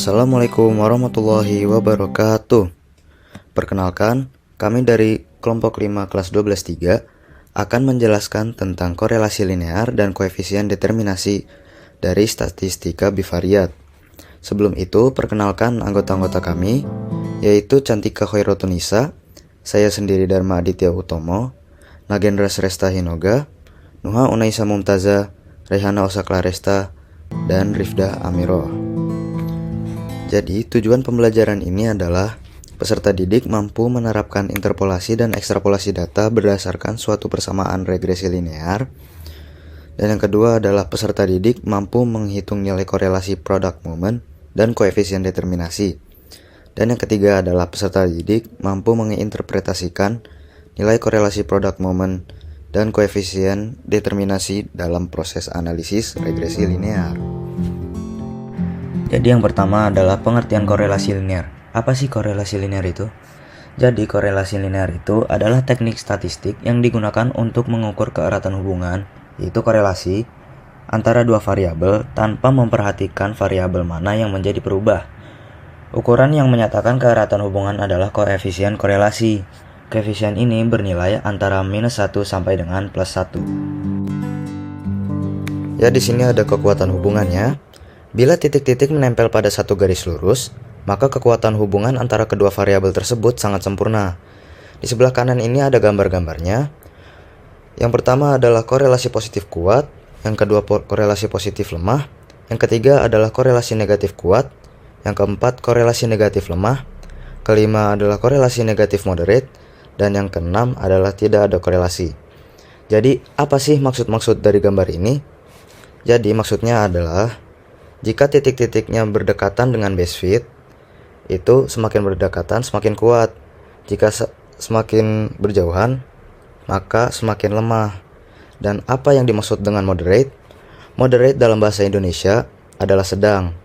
Assalamualaikum warahmatullahi wabarakatuh. Perkenalkan, kami dari kelompok 5 kelas 12-3 akan menjelaskan tentang korelasi linear dan koefisien determinasi dari statistika bivariat. Sebelum itu, perkenalkan anggota-anggota kami, yaitu Cantika Khairotunisa, saya sendiri Dharma Aditya Utomo, Nagendra Sresta Hinoga, Nuha Unaisa Mumtaza, Rehana Osaklaresta, dan Rifda Amiro. Jadi, tujuan pembelajaran ini adalah peserta didik mampu menerapkan interpolasi dan ekstrapolasi data berdasarkan suatu persamaan regresi linear. Dan yang kedua adalah peserta didik mampu menghitung nilai korelasi product moment dan koefisien determinasi. Dan yang ketiga adalah peserta didik mampu menginterpretasikan nilai korelasi product moment dan koefisien determinasi dalam proses analisis regresi linear. Jadi yang pertama adalah pengertian korelasi linear. Apa sih korelasi linear itu? Jadi korelasi linear itu adalah teknik statistik yang digunakan untuk mengukur keeratan hubungan, yaitu korelasi, antara dua variabel tanpa memperhatikan variabel mana yang menjadi perubah. Ukuran yang menyatakan keeratan hubungan adalah koefisien korelasi. Koefisien ini bernilai antara -1 sampai dengan +1. Ya, di sini ada kekuatan hubungannya. Bila titik-titik menempel pada satu garis lurus, maka kekuatan hubungan antara kedua variabel tersebut sangat sempurna. Di sebelah kanan ini ada gambar-gambarnya. Yang pertama adalah korelasi positif kuat, yang kedua korelasi positif lemah, yang ketiga adalah korelasi negatif kuat, yang keempat korelasi negatif lemah, kelima adalah korelasi negatif moderate, dan yang keenam adalah tidak ada korelasi. Jadi, apa sih maksud dari gambar ini? Jadi, maksudnya adalah jika titik-titiknya berdekatan dengan base fit, itu semakin berdekatan semakin kuat. Jika semakin berjauhan, maka semakin lemah. Dan apa yang dimaksud dengan moderate? Moderate dalam bahasa Indonesia adalah sedang.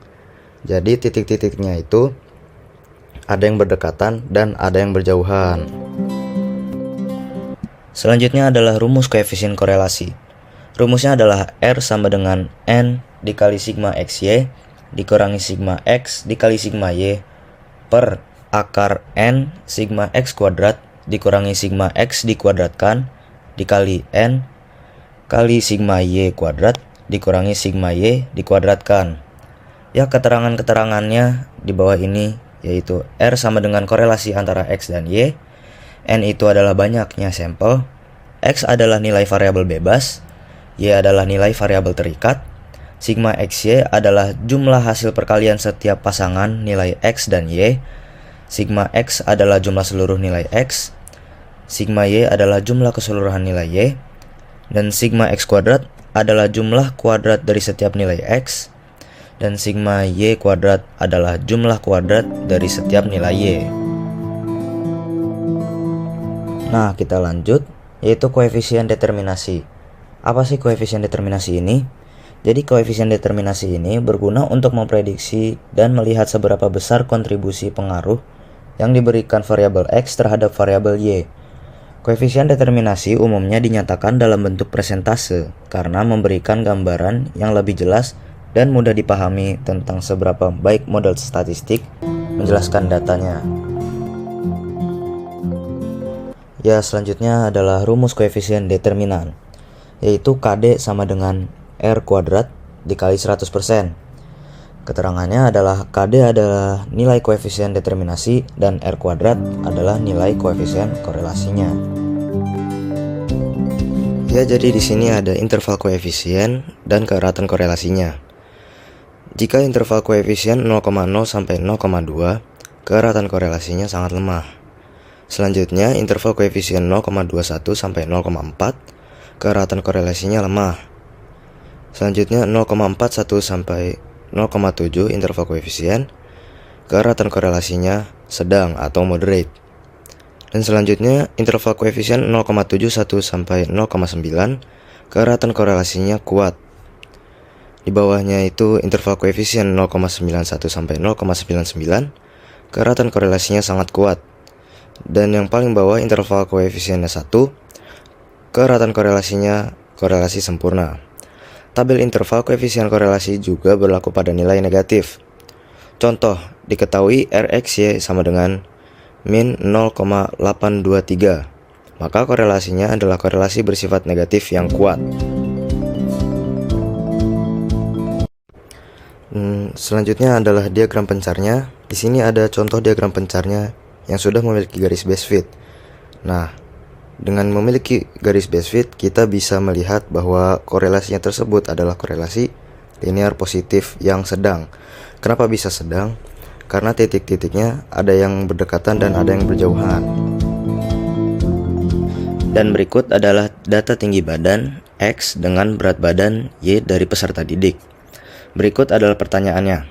Jadi titik-titiknya itu ada yang berdekatan dan ada yang berjauhan. Selanjutnya adalah rumus koefisien korelasi. Rumusnya adalah R sama dengan N dikali sigma XY dikurangi sigma X dikali sigma Y per akar N sigma X kuadrat dikurangi sigma X dikuadratkan dikali N kali sigma Y kuadrat dikurangi sigma Y dikuadratkan. Ya, keterangan-keterangannya di bawah ini, yaitu R sama dengan korelasi antara X dan Y, N itu adalah banyaknya sampel, X adalah nilai variabel bebas, Y adalah nilai variabel terikat, sigma XY adalah jumlah hasil perkalian setiap pasangan nilai X dan Y, sigma X adalah jumlah seluruh nilai X, sigma Y adalah jumlah keseluruhan nilai Y, dan sigma X kuadrat adalah jumlah kuadrat dari setiap nilai X, dan sigma Y kuadrat adalah jumlah kuadrat dari setiap nilai Y. Nah, kita lanjut, yaitu koefisien determinasi. Apa sih koefisien determinasi ini? Jadi koefisien determinasi ini berguna untuk memprediksi dan melihat seberapa besar kontribusi pengaruh yang diberikan variabel X terhadap variabel Y. Koefisien determinasi umumnya dinyatakan dalam bentuk persentase karena memberikan gambaran yang lebih jelas dan mudah dipahami tentang seberapa baik model statistik menjelaskan datanya. Ya, selanjutnya adalah rumus koefisien determinan, yaitu KD sama dengan R kuadrat dikali 100%. Keterangannya adalah KD adalah nilai koefisien determinasi dan R kuadrat adalah nilai koefisien korelasinya. Ya, jadi di sini ada interval koefisien dan keeratan korelasinya. Jika interval koefisien 0,0 sampai 0,2, keeratan korelasinya sangat lemah. Selanjutnya, interval koefisien 0,21 sampai 0,4, keeratan korelasinya lemah. Selanjutnya 0,41 sampai 0,7 interval koefisien, keeratan korelasinya sedang atau moderate. Dan selanjutnya interval koefisien 0,71 sampai 0,9, keeratan korelasinya kuat. Di bawahnya itu interval koefisien 0,91 sampai 0,99, keeratan korelasinya sangat kuat. Dan yang paling bawah interval koefisiennya 1, keeratan korelasinya korelasi sempurna. Tabel interval koefisien korelasi juga berlaku pada nilai negatif. Contoh, diketahui RXY sama dengan min 0,823. Maka korelasinya adalah korelasi bersifat negatif yang kuat. Selanjutnya adalah diagram pencarnya. Di sini ada contoh diagram pencarnya yang sudah memiliki garis base fit. Nah, dengan memiliki garis base fit, kita bisa melihat bahwa korelasinya tersebut adalah korelasi linear positif yang sedang. Kenapa bisa sedang? Karena titik-titiknya ada yang berdekatan dan ada yang berjauhan. Dan berikut adalah data tinggi badan X dengan berat badan Y dari peserta didik. Berikut adalah pertanyaannya.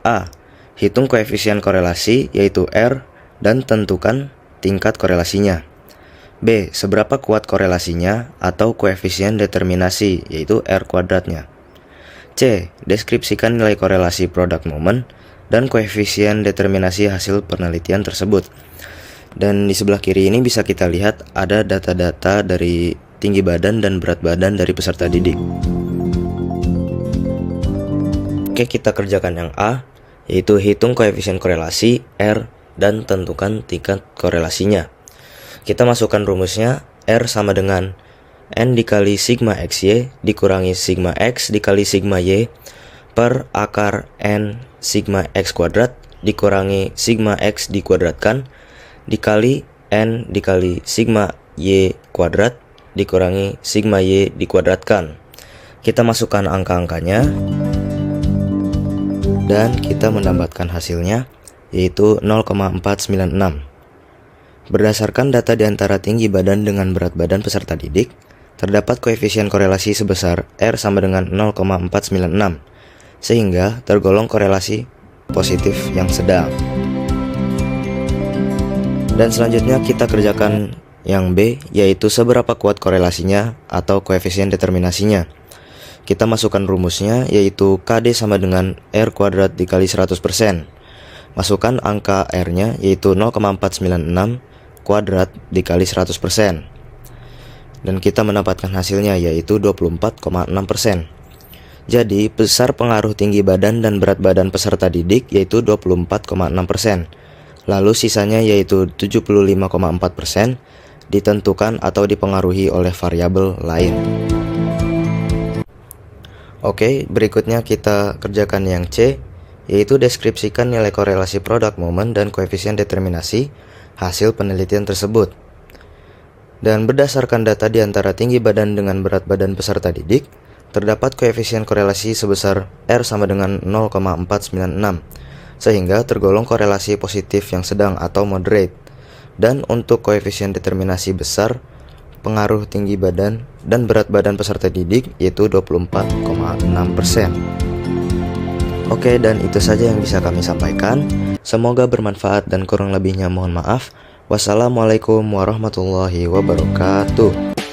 A. Hitung koefisien korelasi yaitu R dan tentukan tingkat korelasinya. B. Seberapa kuat korelasinya atau koefisien determinasi yaitu R kuadratnya. C. Deskripsikan nilai korelasi product moment dan koefisien determinasi hasil penelitian tersebut. Dan di sebelah kiri ini bisa kita lihat ada data-data dari tinggi badan dan berat badan dari peserta didik. Oke, kita kerjakan yang A, yaitu hitung koefisien korelasi R dan tentukan tingkat korelasinya. Kita masukkan rumusnya. R sama dengan N dikali sigma XY dikurangi sigma X dikali sigma Y per akar N sigma X kuadrat dikurangi sigma X dikuadratkan dikali N dikali sigma Y kuadrat dikurangi sigma Y dikuadratkan. Kita masukkan angka-angkanya dan kita mendapatkan hasilnya yaitu 0,496. Berdasarkan data di antara tinggi badan dengan berat badan peserta didik, terdapat koefisien korelasi sebesar R sama dengan 0,496, sehingga tergolong korelasi positif yang sedang. Dan selanjutnya kita kerjakan yang B, yaitu seberapa kuat korelasinya atau koefisien determinasinya. Kita masukkan rumusnya, yaitu KD sama dengan R kuadrat dikali 100%. Masukkan angka R-nya, yaitu 0,496 kuadrat dikali 100%. Dan kita mendapatkan hasilnya, yaitu 24,6%. Jadi, besar pengaruh tinggi badan dan berat badan peserta didik, yaitu 24,6%. Lalu sisanya yaitu 75,4% ditentukan atau dipengaruhi oleh variabel lain. Oke, berikutnya kita kerjakan yang C, yaitu deskripsikan nilai korelasi product moment dan koefisien determinasi hasil penelitian tersebut. Dan berdasarkan data di antara tinggi badan dengan berat badan peserta didik, terdapat koefisien korelasi sebesar R sama dengan 0,496. Sehingga tergolong korelasi positif yang sedang atau moderate. Dan untuk koefisien determinasi besar, pengaruh tinggi badan dan berat badan peserta didik yaitu 24,6%. Oke, dan itu saja yang bisa kami sampaikan. Semoga bermanfaat dan kurang lebihnya mohon maaf. Wassalamualaikum warahmatullahi wabarakatuh.